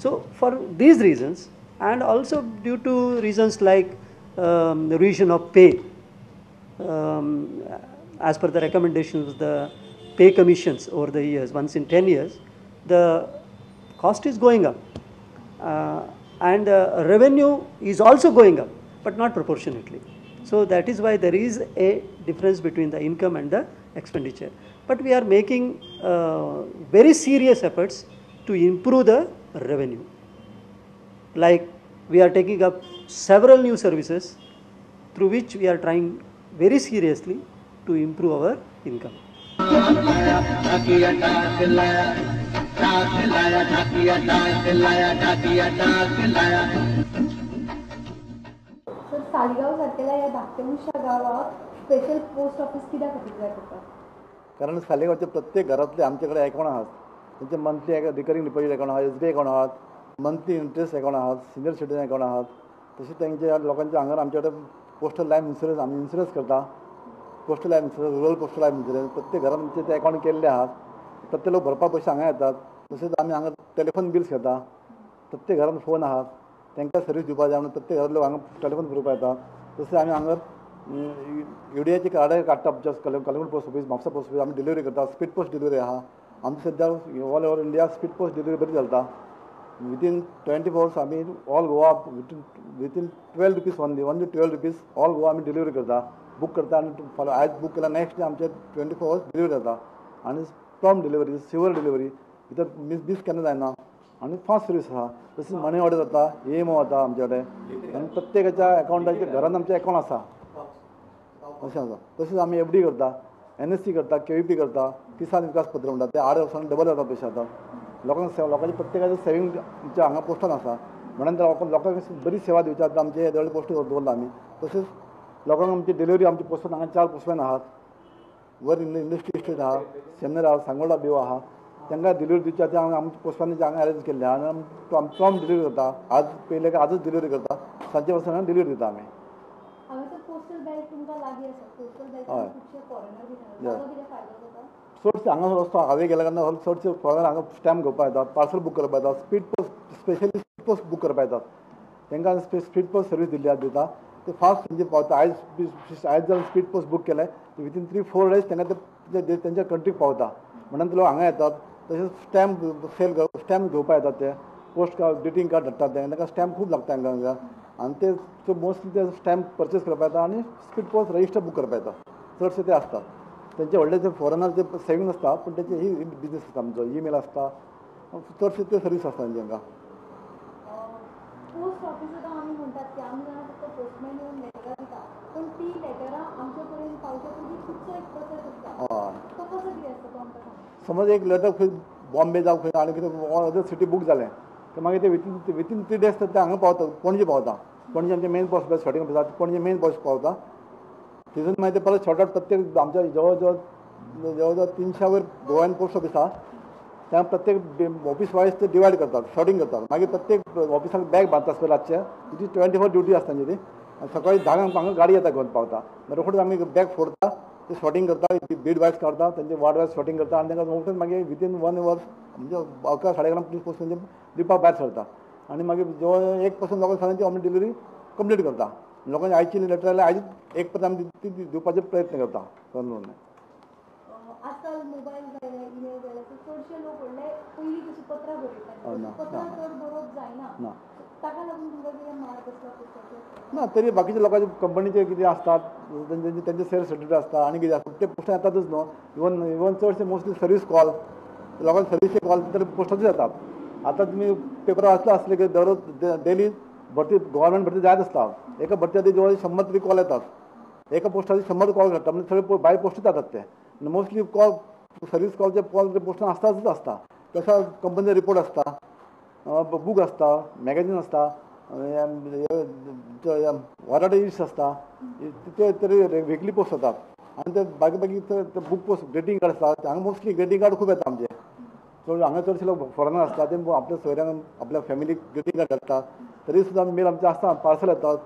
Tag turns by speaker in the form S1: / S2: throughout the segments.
S1: So for these reasons, and also due to reasons like the revision of pay, um, as per the recommendations of the pay commissions over the years, once in 10 years, the cost is going up, and revenue is also going up, but not proportionately. So that is why there is a difference between the income and the expenditure. But we are making very serious efforts to improve the revenue. Like we are taking up several new services through which we are trying very seriously to improve our income.
S2: Sir Saligao सारकेल्या या धाकट्याशा गावात special post office कित्याक खातीर जाय पडटा?
S3: कारण सालिगांवचे प्रत्येक घरातले आमच्याकडे अकाउंट आहात. त्यांचे मंथली रिकरिंग डिपॉझिट अकाउंट आहात, SBI अकाउंट आहात, मंथली इंटरेस्ट अकाउंट आहात, सिनियर सिटीजन अकाउंट आहात. तसेच त्यांच्या लोकांच्या हांगर आमच्याकडे पोस्टल लायफ इन्शुरन्स आमी इन्शुरन्स करता. Postal life insurance, rural postal life insurance प्रत्येक घरात आमचे ते अकाउंट केल्ले आहात. प्रत्येक लोक भरपा पयशे हांगा येतात. तसेच आमी हांगा टेलिफोन बिल्स घेता. प्रत्येक घरात फोन आहात, तांकां सर्वीस दिवपाक जाय म्हणून प्रत्येक घरात लोक हांगा टेलिफोन करपा येतात. तशेंच आमी हांगा UDIची कार्डां काडटा. Calangute post office, Mapusa post office आमी डिलिव्हरी करता. स्पीड पोस्ट डिलिव्हरी आहा. आमची सद्या all over India speed post delivery बरी चलता. विथीन 24 hours आमी all Goa within 12 rupees only 12 rupees all Goa आमी डिलिव्हरी करता. बूक करता आनी आयज बूक केल्यार नेक्स्ट डे आमचे 24 hours डिलिव्हरी जाता. आनी प्रॉम्प्ट डिलिव्हरी, सिवर डिलिव्हरी भितर मिस केन्ना जायना आनी फास्ट सर्वीस आहा. तशेंच मनी ऑर्डर जाता, EMO जाता आमचे कडेन आनी प्रत्येकाच्या अकाउंटाचेर घरान आमचे अकाउंट आसा अशें आसा. तशेंच आमी FD करता, NSC करता, KVP करता, किसान विकास पत्र म्हणटा ते 8 वर्सांनी डबल जाता पयशे आतां. लोकांचे प्रत्येकाचे सेविंग आमच्या हांगा पोस्टान आसा. म्हणून लोकांक बरी सेवा दिवची आतां आमचे येदव्हडले पोस्ट दवरला आमी. तशेंच लोकांक आमची डिलिव्हरी आमची पोस्टान हांगा 4 पोस्टमॅन आहात. वर इंडस्ट्री इस्टेट आहा, शेन्नर आहा, सांगोळा बिओ आहा. तांकां डिलिव्हरी दिवची आतां आमच्या पोस्टांनी हांगा अरेंज केल्ले आहा आनी प्रॉम्प्ट डिलिव्हरी करता. आज पयले काय आजच डिलिव्हरी करता. सांजचे वचून डिलिव्हरी दिता आमी.
S2: पोस्टल बॅग तुमकां लागीं आसा. पोस्टल बॅग खुबशे फॉरेनर बी ताजो कितें फायदो जाता?
S3: चडशे हांगा रस्तो हांवें गेल्या कारणान चडशे फॉरेनर हांगा स्टॅम्प घेवपा येतात, पार्सल बूक करपा येतात, speed post specially speed post book करपा येतात. तांकां स्पीड पोस्ट सर्वीस दिता. ते फास्ट म्हणजे पावता. आयज जावन स्पीड पोस्ट बूक केलें विथीन 3-4 days तांकां तेंच्या कंट्रीक पावता. म्हणून ते लोक हांगा येतात. तशेंच स्टॅम्प घेवपा येतात. ते पोस्ट कार्ड, ग्रिटींग कार्ड धाडटात तांकां स्टॅम्प खूब लागता हांगा आनी ते मोस्टली ते स्टॅम्प परचेस करपा येता आनी स्पीड पोस्ट रजिस्टर बूक करपा येता. चडशे ते आसतात. तेंचे व्हडले जे फॉरेनर जे सेविंग आसता पूण तेंचे ही बिजनेस आसता आमचो ईमेल आसता. चडशे ते सर्वीस आसता तांकां.
S2: पोस्ट ऑफिसांत आमी म्हणटात की आमी जाणा फक्त पोस्टमॅन येवन लेटरां दिता पूण ती लेटरां आमचे पर्यंत पावचे पयलीं खुबसो एक प्रोसेस आसता. तो कसो कितें आसता तो आमकां सांग.
S3: समज एक लेटर खंय बॉम्बे जावं खंय आनी कितें अदर सिटी बूक जालें तर मागीर ते विथीन 3 days ते हांगा पावता. पणजे पावता. पणजे आमचे main post office sorting office आसा. पणजे मेन पोस्ट पावता. तितून मागीर ते परत शॉर्ट आउट प्रत्येक आमच्या जवळ जवळ 300 वयर गोव्यान पोस्ट ऑफिस आहा. त्या प्रत्येक ऑफिस वायज ते डिवायड करतात, शॉर्टिंग करतात. मागीर प्रत्येक ऑफिसाक बॅग बांदता आसता रातचे. ती 24 ड्युटी आसता तांची ती. सकाळीं 10 हांगा गाडी येता घेवन पावता. रोखडीच आमी बॅग फोडता, ते शॉर्टिंग करता, बीड वायज काडता, तांचे वार्ड वायज शॉर्टिंग करता आनी तांकां रोखडीच मागीर विथीन 1 hour म्हणजे 11-11:30 पुलीस पोस्ट म्हणजे दिवपाक भायर सरता. आनी मागीर जवळ 1 पासून लोकांक सांगून ती आमी डिलिव्हरी कंप्लीट करता. लोकांची आयची लेटर जाल्यार आयज 1 पर्यंत आमी ती दिवपाचे प्रयत्न करता.
S2: आजकाल मोबायल जाले, ईमेल जाले, चडशे लोक व्हडले पयलीं कशी पत्रां बरयताले. पत्रां चड बरोवप जायना. ताका लागून तुमकां कितें मार्ग आसता पोस्टाचेर?
S3: ना तरी बाकीच्या लोकांचे कंपनीचे कितें आसतात तेंचे सेल्स सर्टिफिकेट आसता आनी कितें आसता ते पोस्टान येतातच न्हू. इवन चडशे मोस्टली सर्वीस कॉल लोकांक सर्विसीचे कॉल तर पोस्टाचेर येतात. आतां तुमी पेपरार वाचला आसले की डेली भरती गव्हर्मेंट भरती जायत आसता. एका भरती खातीर जवळ 100 तरी कॉल येतात. एका पोस्टाचेर 100 कॉल घडटा म्हणजे सगळे बाय पोस्टूच जातात ते. मोस्टली कॉल सर्वीस कॉलचे कॉल पोस्टान आसताच आसता. तसा कंपनीचे रिपोर्ट आसता, बूक आसता, मॅगझीन आसता, वराटे लिस्ट आसता. ते तरी विकली पोस्ट जातात आनी ते बाकी ते बूक पोस्ट ग्रेटिंग कार्ड आसता. हांगा मोस्टली ग्रेटिंग कार्ड खूब येता आमचे. सो हांगा चडशे लोक फॉरेनर आसता ते आपल्या सोयऱ्यांक आपल्या फॅमिलीक ग्रेटिंग कार्ड धाडटा. तरी सुद्दां मेल आमचे आसता, पार्सल येतात.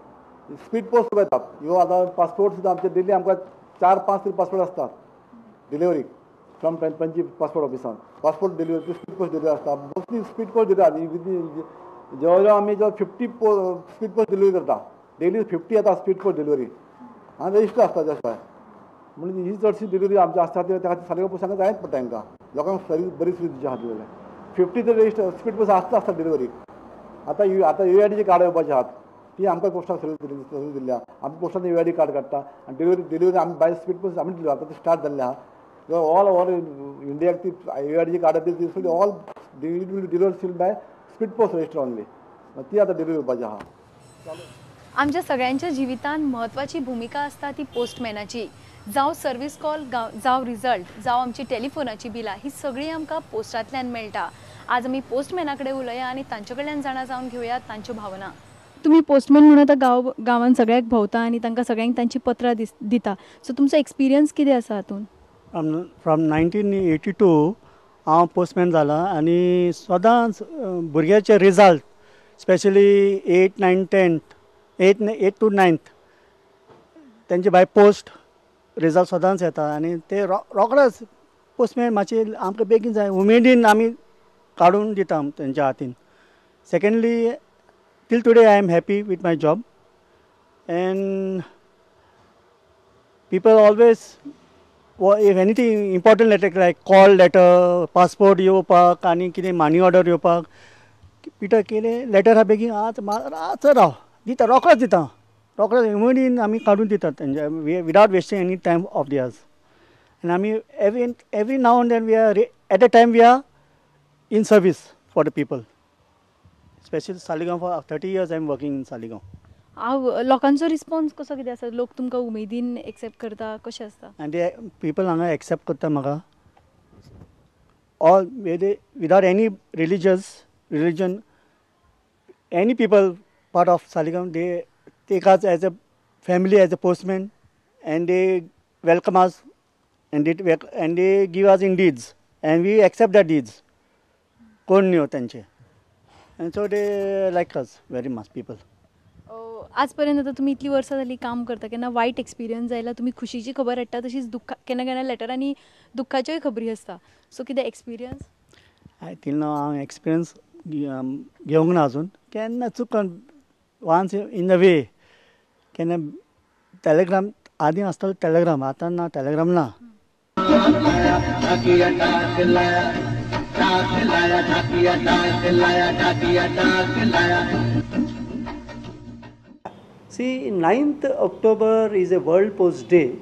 S3: स्पीड पोस्ट खूब येतात. ह्यो आतां पासपोर्ट सुद्दां आमचे डेली आमकां 4-5 तरी पासपोर्ट आसतात डिलिव्हरीक. फ्रॉम पंची पासपोर्ट ऑफिसान passport delivery speed post delivery आसता मोस्टली स्पीड पोस्ट डिलिव्हरी जवळ जवळ आमी जो 50 स्पीड पोस्ट डिलिव्हरी करता डेली 50 येता स्पीड पोस्ट डिलिव्हरी आनी रजिस्टर आसता जशें म्हणजे ही चडशी डिलिव्हरी आमची आसता त्या खातीर सारकें पयशांक जायच पडटा तांकां लोकांक सर्वीस बरी सुविधा दिवचे खातीर 50 तर रजिस्टर स्पीड पोस्ट आसता डिलिव्हरी आतां UID कार्ड येवपाचे आहात ती आमकां पोस्टाक सर्वीस दिल्या आमी पोस्टान UID कार्ड काडटा आनी डिलिव्हरी आमी बाय स्पीड पोस्ट आमी दिली आतां ती स्टार्ट जाल्ली आहा ऑल ओवर इंडियाक ती UID कार्ड ती all delivery by speed post register only ती आतां डिलिव्हरी येवपाची आहा.
S4: आमच्या सगळ्यांच्या जिवितांत म्हत्वाची भूमिका आसता ती पोस्टमॅनाची जावं सर्वीस कॉल जावं रिजल्ट जावं आमची टेलिफोनाची बिलां ही सगळी आमकां पोस्टांतल्यान मेळटा. आज आमी पोस्टमॅना कडेन उलया आनी तांचे कडल्यान जाणा जावन घेवया तांच्यो भावना. तुम्ही पोस्टमॅन म्हणून आतां गांवांत सगळ्याक भोंवता आनी तांकां सगळ्यांक तांची पत्रां दिता सो तुमचो एक्सपिरियन्स कितें आसा हातूंत?
S1: फ्रॉम 1982 हांव पोस्टमॅन जाला आनी सदांच भुरग्याचे रिजल्ट स्पेशली 8, 9, 10 8 to 9th तेंचे बाय पोस्ट रिजल्ट सदांच येता आनी ते रोखडेच पोस्टमॅन मातशे आमकां बेगीन जाय उमेदीन आमी काडून दिता तेंच्या हातीन. Secondly till today I am happy with my job and people always if anything important letter like call letter passport येवपाक आनी कितें मनी ऑर्डर येवपाक पिटर केलें लेटर हा बेगीन आज राव दिता रोखडेच दिता रोखडेच उमेदीन आमी काडून दितात तेंच्या without wasting any time of theirs आनी आमी every now and then we are at a time we are in service for the people. Especially Saligaon for 30 years I am working in Saligaon.
S4: हांव लोकांचो response कसो कितें आसा? लोक तुमकां उमेदीन एक्सेप्ट करता कशें आसता?
S1: And they people हांगा एक्सेप्ट करता म्हाका all without any religion any people part of Saligaon they take us as a family as a postman and they welcome us and they give us in deeds and we accept the deeds कोण new तेंचे and so they like us very much people.
S4: आज पर्यंत आता तुम्ही इतली वर्सां जाली काम करता केन्ना वायट एक्सपिरियन्स जायला तुम्ही खुशीची खबर हाडटा तशीच दुख्खा केन्ना केन्ना लेटरांनी दुख्खाच्योय खबरी आसता सो कितें एक्सपिरियन्स?
S1: आय टील नाव हांव एक्सपिरियन्स घेवंक ना अजून केन्ना चुकून वान्स इन द वे केन्ना टॅलिग्राम आदीं आसतालो टॅलिग्राम आतां ना टॅलिग्राम ना. See, 9th October is a World Post Day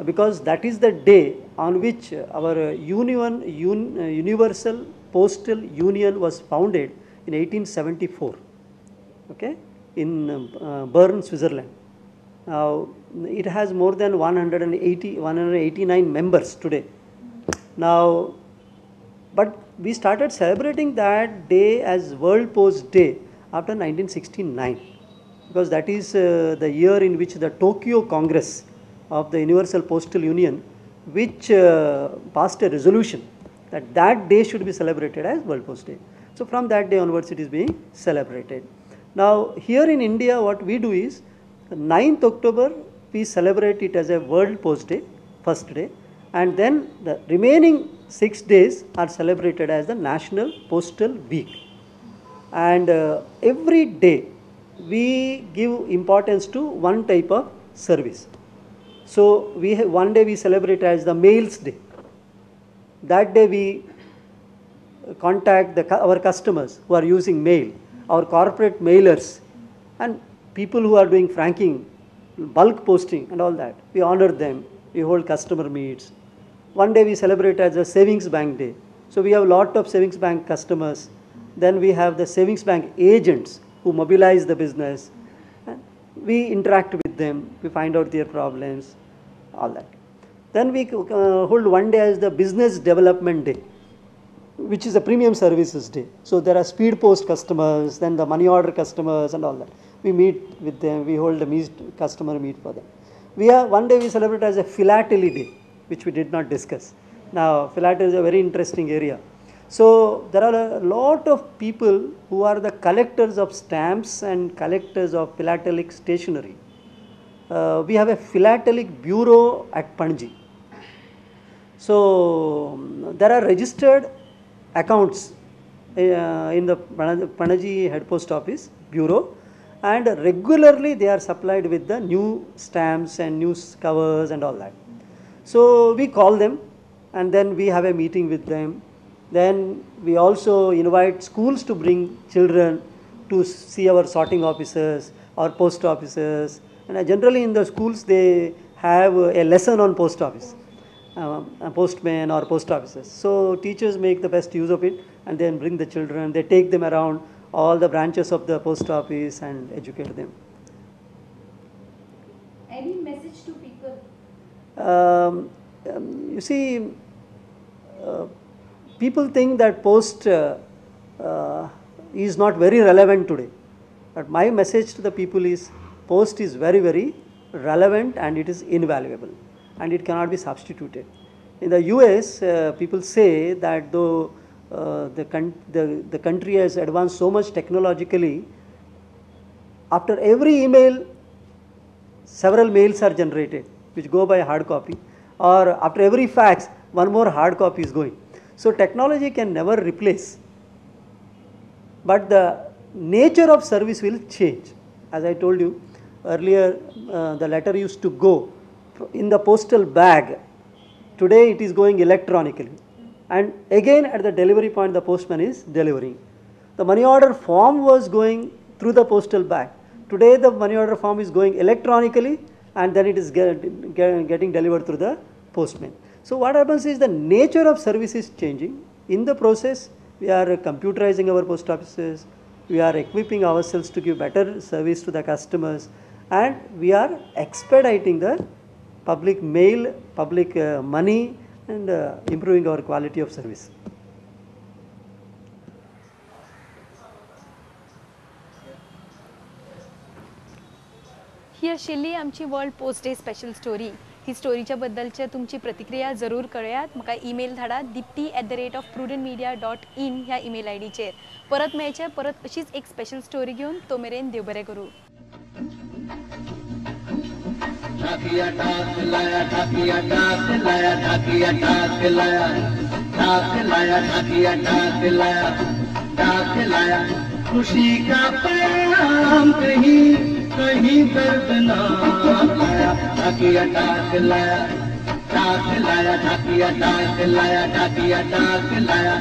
S1: because that is the day on which our Universal Postal Union was founded in 1874, okay, in Bern, Switzerland. Now, it has more than 189 members today. Now, but we started celebrating that day as World Post Day after 1969 because that is the year in which the Tokyo Congress of the Universal Postal Union which passed a resolution that that day should be celebrated as World Post Day. So from that day onwards it is being celebrated. Now here in India what we do is 9th October we celebrate it as a World Post Day, first day, and then the remaining 6 days are celebrated as the National Postal Week. And every day we give importance to one type of service. So one day we celebrate as the Mails Day. That day we contact our customers who are using mail, our corporate mailers and people who are doing franking, bulk posting and all that. We honor them, we hold customer meets. One day we celebrate as a Savings Bank Day. So we have a lot of Savings Bank customers. Then we have the Savings Bank agents who mobilize the business. And we interact with them, we find out their problems, all that. Then we hold one day as the Business Development Day, which is a Premium Services Day. So there are speed post customers, then the money order customers and all that. We meet with them, we hold a customer meet for them. One day we celebrate as a Philately Day, which we did not discuss. Now, philately is a very interesting area. So, there are a lot of people who are the collectors of stamps and collectors of philatelic stationery. We have a philatelic bureau at Panji. So there are registered accounts in the Panaji head post office bureau, and regularly they are supplied with the new stamps and new covers and all that. So we call them and then we have a meeting with them. Then we also invite schools to bring children to see our sorting officers or post officers, and generally in the schools they have a lesson on post office, postmen or post officers. So teachers make the best use of it and then bring the children, they take them around all the branches of the post office and educate them.
S2: Any message to people?
S1: You see, people think that post is not very relevant today, but my message to the people is post is very, very relevant and it is invaluable and it cannot be substituted. In the US, people say that though the country has advanced so much technologically, after every email several mails are generated which go by hard copy, or after every fax one more hard copy is going. So technology can never replace, but the nature of service will change. As I told you earlier, the letter used to go in the postal bag. Today it is going electronically, and again at the delivery point the postman is delivering. The money order form was going through the postal bag. Today the money order form is going electronically and then it is getting delivered through the postman. So what happens is the nature of service is changing. In the process, we are computerizing our post offices, we are equipping ourselves to give better service to the customers, and we are expediting the public mail, public money, and improving our quality of service.
S4: ही आशिल्ली आमची world post day special story. ही स्टोरीच्या बद्दलचे तुमची प्रतिक्रिया जरूर कळयात. म्हाका ईमेल धाडा dipti@prudentmedia.in ह्या ईमेल आयडीचेर. परत मेळचे, परत अशीच एक स्पेशल स्टोरी घेऊन. तो मेरेन देव बरें करूं.
S5: ढाकिया ढाक लाया ढाकिया ढाक लाया ढाकिया ढाक लाया ढाक लाया ढाकिया ढाक लाया ढाक लाया खुशी का पैगाम कहीं कहीं दर्द ना लाया ढाकिया ढाक लाया ढाक लाया ढाकिया ढाक लाया ढाकिया ढाक लाया